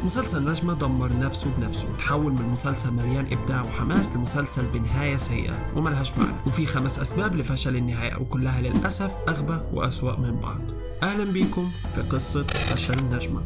مسلسل نجمة دمر نفسه بنفسه وتحول من مسلسل مليان إبداع وحماس لمسلسل بنهاية سيئة وملهاش معنى، وفي 5 أسباب لفشل النهاية وكلها للأسف أغبى وأسوأ من بعض. أهلا بيكم في قصة فشل النجمة.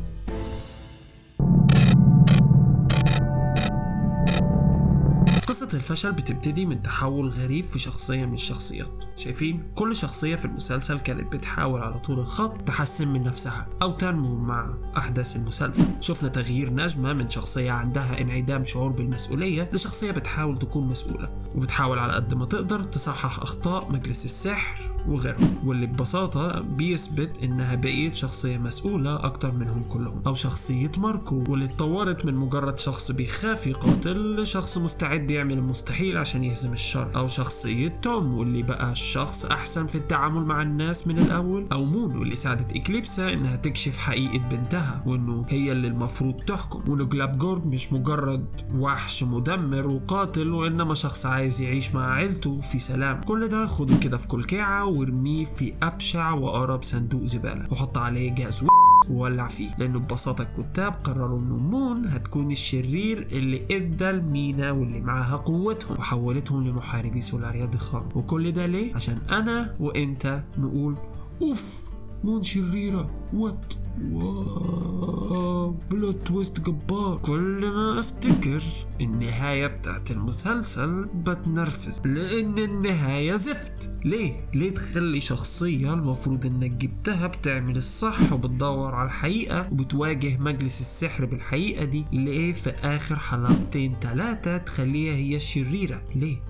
قصة الفشل بتبتدي من تحول غريب في شخصية من الشخصيات. شايفين؟ كل شخصية في المسلسل كانت بتحاول على طول الخط تحسن من نفسها أو تنمو مع أحداث المسلسل. شفنا تغيير نجمة من شخصية عندها انعدام شعور بالمسؤولية لشخصية بتحاول تكون مسؤولة وبتحاول على قد ما تقدر تصحح أخطاء مجلس السحر وغيرهم، واللي ببساطة بيثبت إنها بقيت شخصية مسؤولة أكتر منهم كلهم. أو شخصية ماركو واللي اتطورت من مجرد شخص بيخاف يقاتل لشخص مستعد يعمل المستحيل عشان يهزم الشر. أو شخصية توم واللي بقى شخص أحسن في التعامل مع الناس من الأول. أو مون واللي ساعدت إكليبسا إنها تكشف حقيقة بنتها وإنه هي اللي المفروض تحكم، وإنه جلابجورد مش مجرد وحش مدمر وقاتل وإنما شخص عايز يعيش مع عيلته في سلام. كل ده خده كده في كلكعة وارميه في أبشع وأقرب صندوق زبالة وحط عليه جاز وولع فيه، لأنه ببساطة الكتاب قرروا إنه مون هتكون الشرير اللي ادى لمينا واللي معاها قوتهم وحولتهم لمحاربي سولاريا ضخام. وكل ده ليه؟ عشان أنا وإنت نقول أوف مون شريرة وات واو بلوت تويست جبار. كل ما افتكر النهاية بتاعت المسلسل بتنرفز لان النهاية زفت. ليه تخلي شخصية المفروض انك جبتها بتعمل الصح وبتدور على الحقيقة وبتواجه مجلس السحر بالحقيقة دي، ليه في اخر 2-3 تخليها هي الشريرة؟ ليه؟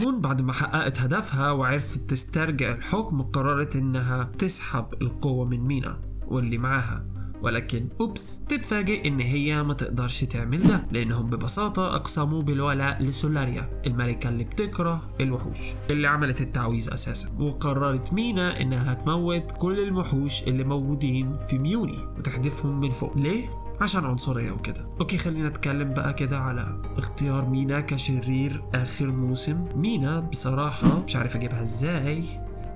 مون بعد ما حققت هدفها وعرفت تسترجع الحكم قررت انها تسحب القوة من مينا واللي معاها، ولكن أوبس تتفاجئ ان هي ما تقدرش تعمل ده لانهم ببساطة اقسموا بالولاء لسولاريا الملكة اللي بتكره الوحوش اللي عملت التعويذ اساسا. وقررت مينا انها تموت كل الوحوش اللي موجودين في ميوني وتحدفهم من فوق. ليه؟ عشان عنصرية وكده. اوكي خلينا نتكلم بقى كده على اختيار مينا كشرير اخر موسم. مينا بصراحة مش عارف اجيبها ازاي،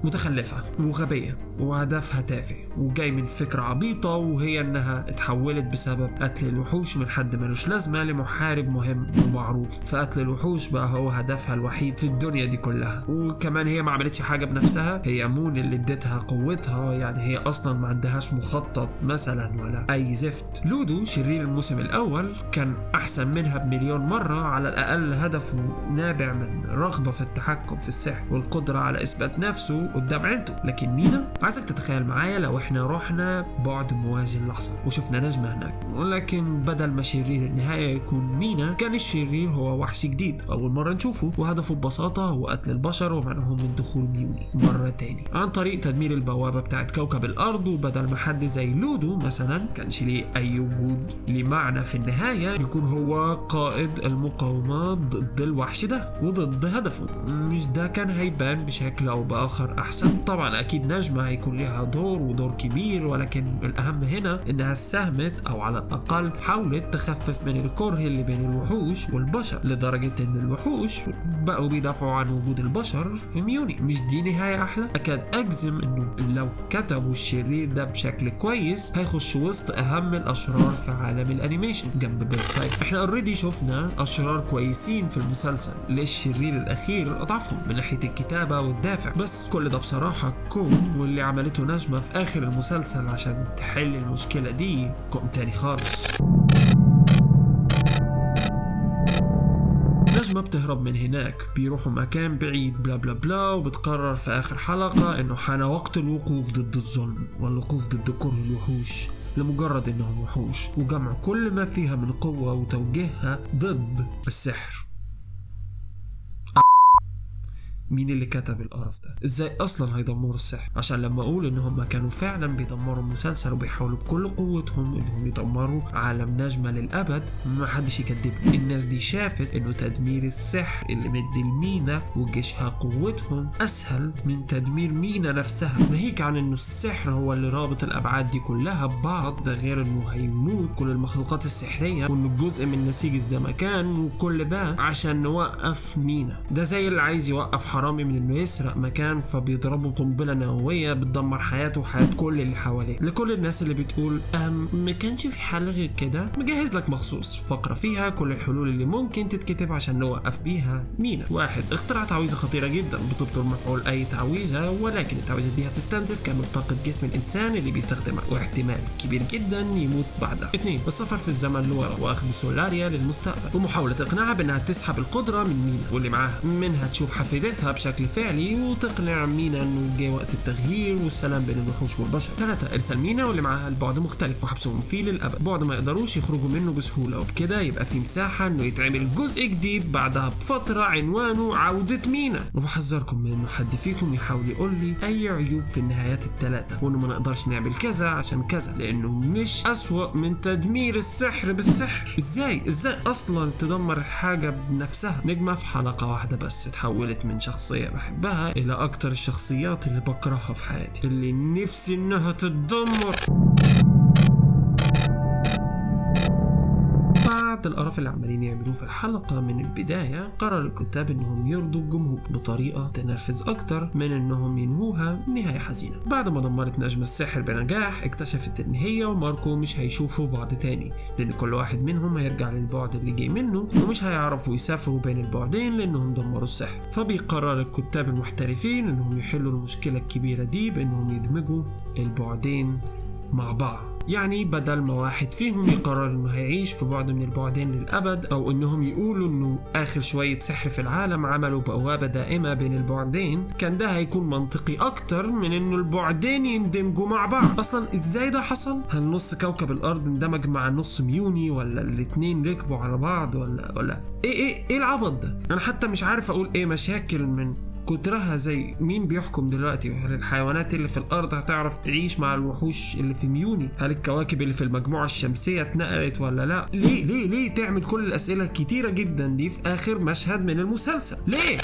متخلفة وغبية وهدفها تافه وجاي من فكرة عبيطة، وهي انها اتحولت بسبب قتل الوحوش من حد ملوش لازمة لمحارب مهم ومعروف. فقتل الوحوش بقى هو هدفها الوحيد في الدنيا دي كلها. وكمان هي ما عملتش حاجة بنفسها، هي مون اللي ادتها قوتها، يعني هي اصلا ما عندهاش مخطط مثلا ولا اي زفت. لودو شرير الموسم الاول كان احسن منها بمليون مرة، على الاقل هدفه نابع من رغبة في التحكم في السحر والقدرة على اثبات نفسه قدام عيلته. لكن مينا عايزك تتخيل معايا لو احنا رحنا بعد موازي اللحظة وشفنا نجمة هناك، ولكن بدل ما شرير النهاية يكون مينا كان الشرير هو وحش جديد أول مرة نشوفه، وهدفه ببساطة هو قتل البشر ومنعهم من دخول ميوني مرة تاني عن طريق تدمير البوابة بتاعت كوكب الأرض. وبدل ما حد زي لودو مثلا كانش ليه أي وجود لمعنى في النهاية يكون هو قائد المقاومة ضد الوحش ده وضد هدفه، مش ده كان هيبان بشكل أو بآخر أحسن؟ طبعا أكيد نجمة هيكون لها ودور كبير، ولكن الأهم هنا إنها ساهمت أو على الأقل حاولت تخفف من الكره اللي بين الوحوش والبشر، لدرجة إن الوحوش بقوا بيدافعوا عن وجود البشر في ميوني. مش دي نهاية أحلى؟ أكاد أجزم إنه لو كتبوا الشرير ده بشكل كويس هيخش وسط أهم الأشرار في عالم الأنيميشن جنب بيرسايد. إحنا أوريدي شفنا أشرار كويسين في المسلسل، ليش الشرير الأخير أضعفهم من ناحية الكتابة والدافع. بس كل ده بصراحة كوم واللي عملته نجمة في آخر المسلسل عشان تحل المشكلة دي كوم تاني خالص. نجمة بتهرب من هناك، بيروحوا مكان بعيد بلا بلا بلا، وبتقرر في آخر حلقة إنه حان وقت الوقوف ضد الظلم والوقوف ضد كره الوحوش لمجرد إنهم وحوش، وجمع كل ما فيها من قوة وتوجيهها ضد السحر. مين اللي كتب القرف ده؟ ازاي اصلا هيدمروا السحر؟ عشان لما اقول ان هم كانوا فعلا بيدمروا المسلسل وبيحاولوا بكل قوتهم انهم يدمروا عالم نجمة للابد، ما حدش يكذبني. الناس دي شافت انه تدمير السحر اللي مدي المينا وجيشها قوتهم اسهل من تدمير مينا نفسها، ناهيك عن انه السحر هو اللي رابط الابعاد دي كلها ببعض. ده غير انه هيموت كل المخلوقات السحرية وانه جزء من نسيج الزمكان، وكل ده عشان نوقف مينا. ده زي اللي عايز يوقف حرامي من انه يسرق مكان فبيضربه قنبله نوويه بتدمر حياته وحياه كل اللي حواليه. لكل الناس اللي بتقول ما كانش في حل غير كده، مجهز لك مخصوص فقره فيها كل الحلول اللي ممكن تتكتب عشان نوقف بيها مينا. 1. اخترع تعويذه خطيره جدا بتبطل مفعول اي تعويذه، ولكن التعويذه دي هتستنزف كامل طاقه جسم الانسان اللي بيستخدمها، واحتمال كبير جدا يموت بعدها. 2. السفر في الزمن لورا واخذ سولاريا للمستقبل ومحاوله اقناعها بانها تسحب القدره من مينا واللي معاها، منها تشوف حفيدتها بشكل فعلي وتقنع مينا انه جه وقت التغيير والسلام بين الوحوش والبشر. 3. ارسال مينا واللي معاها البعد مختلف وحبسهم فيه للابد، بعد ما يقدروش يخرجوا منه بسهوله، وبكده يبقى في مساحه انه يتعمل جزء جديد بعدها بفتره عنوانه عوده مينا. وبحذركم من انه حد فيكم يحاول يقول لي اي عيوب في النهايات الثلاثه وانه ما نقدرش نعمل كذا عشان كذا، لانه مش اسوأ من تدمير السحر بالسحر. ازاي اصلا تدمر الحاجه بنفسها؟ نجمه في حلقه واحده بس اتحولت من شخصيه بحبها الى اكتر الشخصيات اللي بكرهها في حياتي، اللي نفسي انها تتدمر. بعد القرف اللي عمالين يعملوه في الحلقة من البداية، قرر الكتاب انهم يرضوا الجمهور بطريقة تنرفز اكتر من انهم ينهوها نهاية حزينة. بعد ما دمرت نجمة السحر بنجاح، اكتشفت ان هي وماركو مش هيشوفوا بعض تاني، لان كل واحد منهم هيرجع للبعد اللي جاي منه، ومش هيعرفوا يسافروا بين البعدين لانهم دمروا السحر. فبيقرر الكتاب المحترفين انهم يحلوا المشكلة الكبيرة دي بانهم يدمجوا البعدين مع بعض. يعني بدل ما واحد فيهم يقرر انه هيعيش في بعد من البعدين للأبد، او انهم يقولوا انه اخر شوية سحر في العالم عملوا بوابة دائمة بين البعدين، كان ده هيكون منطقي اكتر من انه البعدين يندمجوا مع بعض. اصلا ازاي ده حصل؟ هل نص كوكب الارض اندمج مع نص ميوني، ولا الاتنين ركبوا على بعض، ولا ايه العبط ده؟ انا حتى مش عارف اقول ايه مشاكل من كترها. زي مين بيحكم دلوقتي؟ هل الحيوانات اللي في الارض هتعرف تعيش مع الوحوش اللي في ميوني؟ هل الكواكب اللي في المجموعة الشمسية اتنقلت ولا لا؟ ليه تعمل كل الاسئلة الكتيرة جدا دي في اخر مشهد من المسلسل؟ ليه؟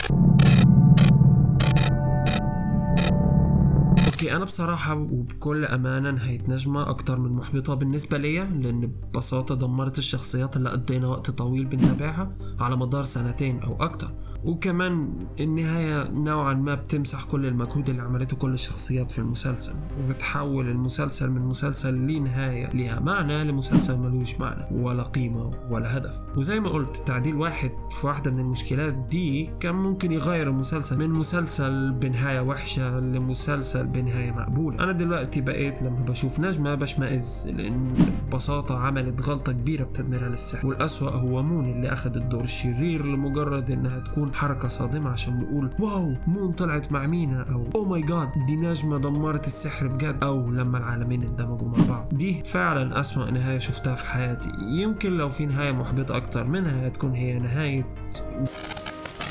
اوكي، انا بصراحة وبكل امانة نهاية نجمة اكتر من محبطة بالنسبة ليا، لان ببساطة دمرت الشخصيات اللي قضينا وقت طويل بنتابعها على مدار 2 او اكتر، وكمان النهاية نوعا ما بتمسح كل المجهود اللي عملته كل الشخصيات في المسلسل، وبتحول المسلسل من مسلسل ليه نهاية ليها معنى لمسلسل ملوش معنى ولا قيمة ولا هدف. وزي ما قلت، تعديل واحد في واحدة من المشكلات دي كان ممكن يغير المسلسل من مسلسل بنهاية وحشة لمسلسل بنهاية مقبولة. أنا دلوقتي بقيت لما بشوف نجمة بشمئز، لأن ببساطة عملت غلطة كبيرة بتدميرها للسحر، والأسوأ هو مون اللي أخذ الدور الشرير لمجرد إنها تكون حركة صادمة عشان نقول واو مون طلعت مع مينا، او او ماي جاد دي نجمة دمرت السحر بجد، او لما العالمين اندمجوا مع بعض. دي فعلا اسوأ نهاية شفتها في حياتي. يمكن لو في نهاية محبطة اكتر منها تكون هي نهاية